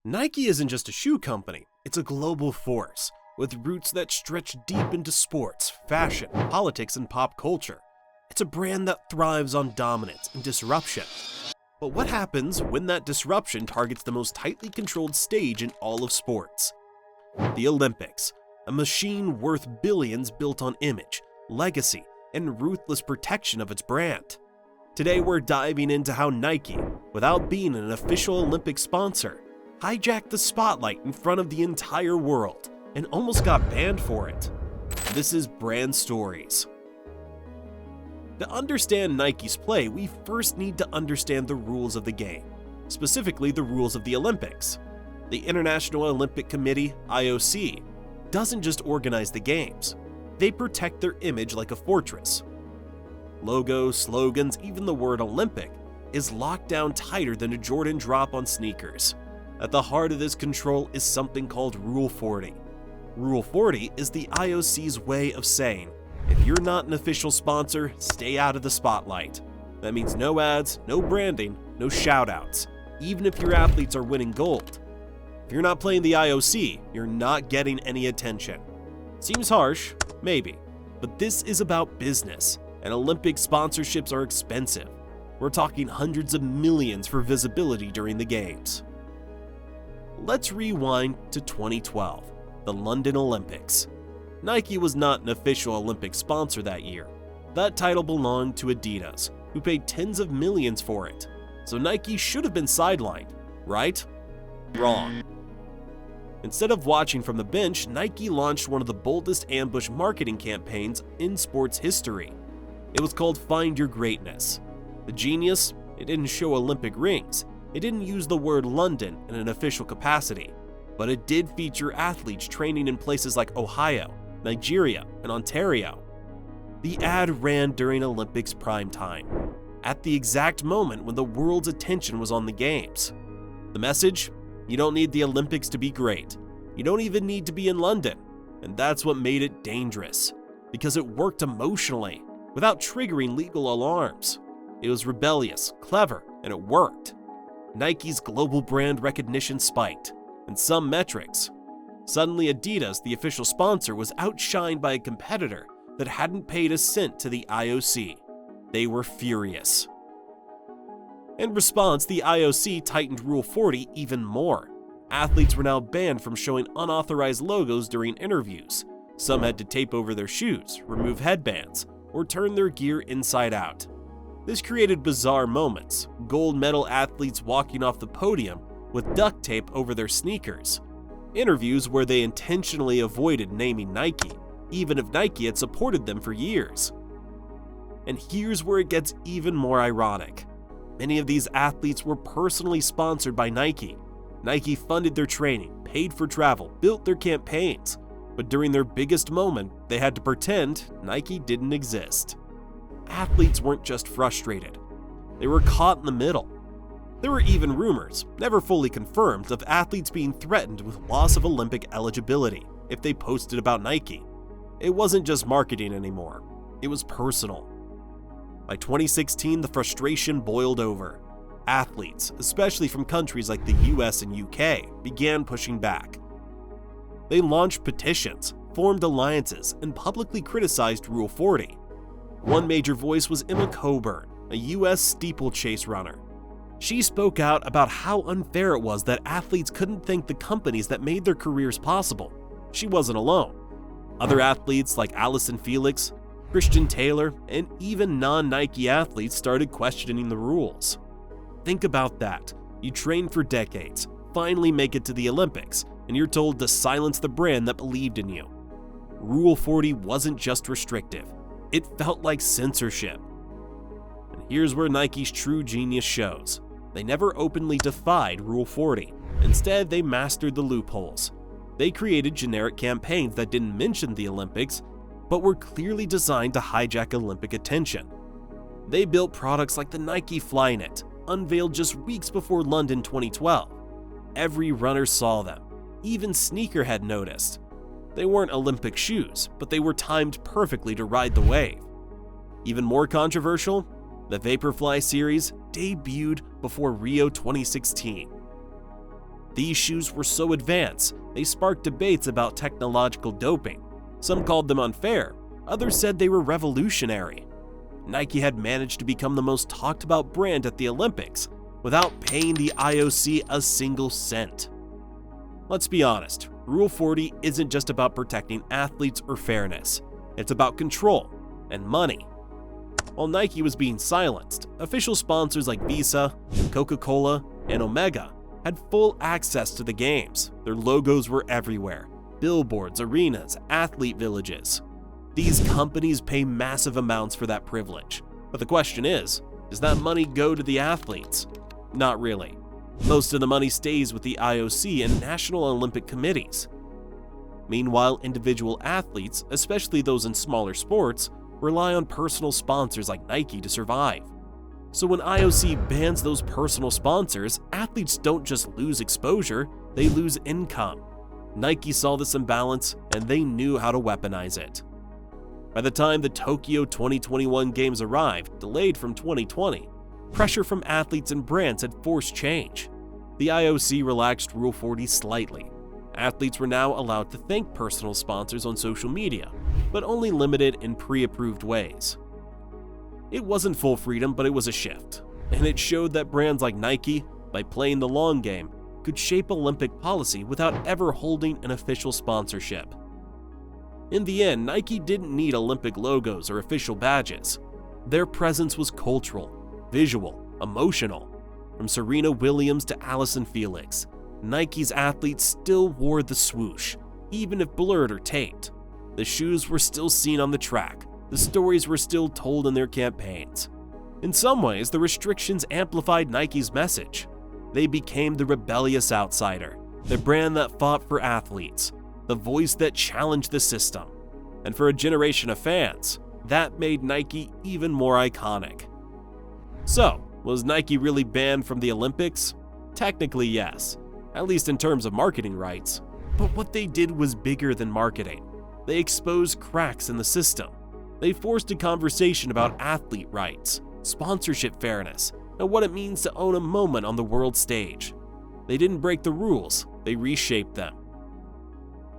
Nike isn't just a shoe company, it's a global force, with roots that stretch deep into sports, fashion, politics, and pop culture. It's a brand that thrives on dominance and disruption. But what happens when that disruption targets the most tightly controlled stage in all of sports? The Olympics, a machine worth billions built on image, legacy, and ruthless protection of its brand. Today we're diving into how Nike, without being an official Olympic sponsor, hijacked the spotlight in front of the entire world and almost got banned for it. This is Brand Stories. To understand Nike's play, we first need to understand the rules of the game, specifically the rules of the Olympics. The International Olympic Committee, IOC, doesn't just organize the games, they protect their image like a fortress. Logos, slogans, even the word Olympic is locked down tighter than a Jordan drop on sneakers. At the heart of this control is something called Rule 40. Rule 40 is the IOC's way of saying, if you're not an official sponsor, stay out of the spotlight. That means no ads, no branding, no shoutouts, even if your athletes are winning gold. If you're not playing the IOC, you're not getting any attention. Seems harsh, maybe, but this is about business, and Olympic sponsorships are expensive. We're talking hundreds of millions for visibility during the games. Let's rewind to 2012, the London Olympics. Nike was not an official Olympic sponsor that year. That title belonged to Adidas, who paid tens of millions for it. So Nike should have been sidelined, right? Wrong. Instead of watching from the bench, Nike launched one of the boldest ambush marketing campaigns in sports history. It was called Find Your Greatness. The genius? It didn't show Olympic rings. It didn't use the word London in an official capacity, but it did feature athletes training in places like Ohio, Nigeria, and Ontario. The ad ran during Olympics prime time, at the exact moment when the world's attention was on the games. The message? You don't need the Olympics to be great. You don't even need to be in London. And that's what made it dangerous, because it worked emotionally, without triggering legal alarms. It was rebellious, clever, and it worked. Nike's global brand recognition spiked, and some metrics. Suddenly Adidas, the official sponsor, was outshined by a competitor that hadn't paid a cent to the IOC. They were furious. In response, the IOC tightened Rule 40 even more. Athletes were now banned from showing unauthorized logos during interviews. Some had to tape over their shoes, remove headbands, or turn their gear inside out. This created bizarre moments, gold medal athletes walking off the podium with duct tape over their sneakers, interviews where they intentionally avoided naming Nike, even if Nike had supported them for years. And here's where it gets even more ironic. Many of these athletes were personally sponsored by Nike. Nike funded their training, paid for travel, built their campaigns, but during their biggest moment, they had to pretend Nike didn't exist. Athletes weren't just frustrated, they were caught in the middle. There were even rumors, never fully confirmed, of athletes being threatened with loss of Olympic eligibility if they posted about Nike. It wasn't just marketing anymore, it was personal. By 2016, the frustration boiled over. Athletes, especially from countries like the US and UK, began pushing back. They launched petitions, formed alliances, and publicly criticized Rule 40. One major voice was Emma Coburn, a US steeplechase runner. She spoke out about how unfair it was that athletes couldn't thank the companies that made their careers possible. She wasn't alone. Other athletes like Allison Felix, Christian Taylor, and even non-Nike athletes started questioning the rules. Think about that. You train for decades, finally make it to the Olympics, and you're told to silence the brand that believed in you. Rule 40 wasn't just restrictive. It felt like censorship. And here's where Nike's true genius shows. They never openly defied Rule 40. Instead, they mastered the loopholes. They created generic campaigns that didn't mention the Olympics, but were clearly designed to hijack Olympic attention. They built products like the Nike Flyknit, unveiled just weeks before London 2012. Every runner saw them. Even sneakerhead noticed. They weren't Olympic shoes, but they were timed perfectly to ride the wave. Even more controversial, the Vaporfly series debuted before Rio 2016. These shoes were so advanced, they sparked debates about technological doping. Some called them unfair, others said they were revolutionary. Nike had managed to become the most talked about brand at the Olympics without paying the IOC a single cent. Let's be honest, Rule 40 isn't just about protecting athletes or fairness, it's about control and money. While Nike was being silenced, official sponsors like Visa, Coca-Cola, and Omega had full access to the games. Their logos were everywhere: billboards, arenas, athlete villages. These companies pay massive amounts for that privilege. But the question is, does that money go to the athletes? Not really. Most of the money stays with the IOC and National Olympic Committees. Meanwhile, individual athletes, especially those in smaller sports, rely on personal sponsors like Nike to survive. So when IOC bans those personal sponsors, athletes don't just lose exposure, they lose income. Nike saw this imbalance and they knew how to weaponize it. By the time the Tokyo 2021 Games arrived, delayed from 2020, pressure from athletes and brands had forced change. The IOC relaxed Rule 40 slightly. Athletes were now allowed to thank personal sponsors on social media, but only limited in pre-approved ways. It wasn't full freedom, but it was a shift, and it showed that brands like Nike, by playing the long game, could shape Olympic policy without ever holding an official sponsorship. In the end, Nike didn't need Olympic logos or official badges. Their presence was cultural, visual, emotional. From Serena Williams to Allison Felix, Nike's athletes still wore the swoosh, even if blurred or taped. The shoes were still seen on the track, the stories were still told in their campaigns. In some ways, the restrictions amplified Nike's message. They became the rebellious outsider, the brand that fought for athletes, the voice that challenged the system. And for a generation of fans, that made Nike even more iconic. So, was Nike really banned from the Olympics? Technically, yes. At least in terms of marketing rights. But what they did was bigger than marketing. They exposed cracks in the system. They forced a conversation about athlete rights, sponsorship fairness, and what it means to own a moment on the world stage. They didn't break the rules, they reshaped them.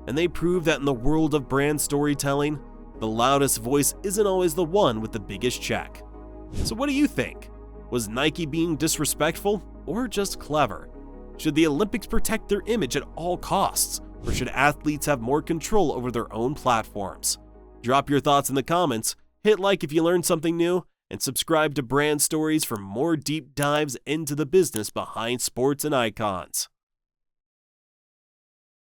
And they proved that in the world of brand storytelling, the loudest voice isn't always the one with the biggest check. So what do you think? Was Nike being disrespectful or just clever? Should the Olympics protect their image at all costs, or should athletes have more control over their own platforms? Drop your thoughts in the comments, hit like if you learned something new, and subscribe to Brand Stories for more deep dives into the business behind sports and icons.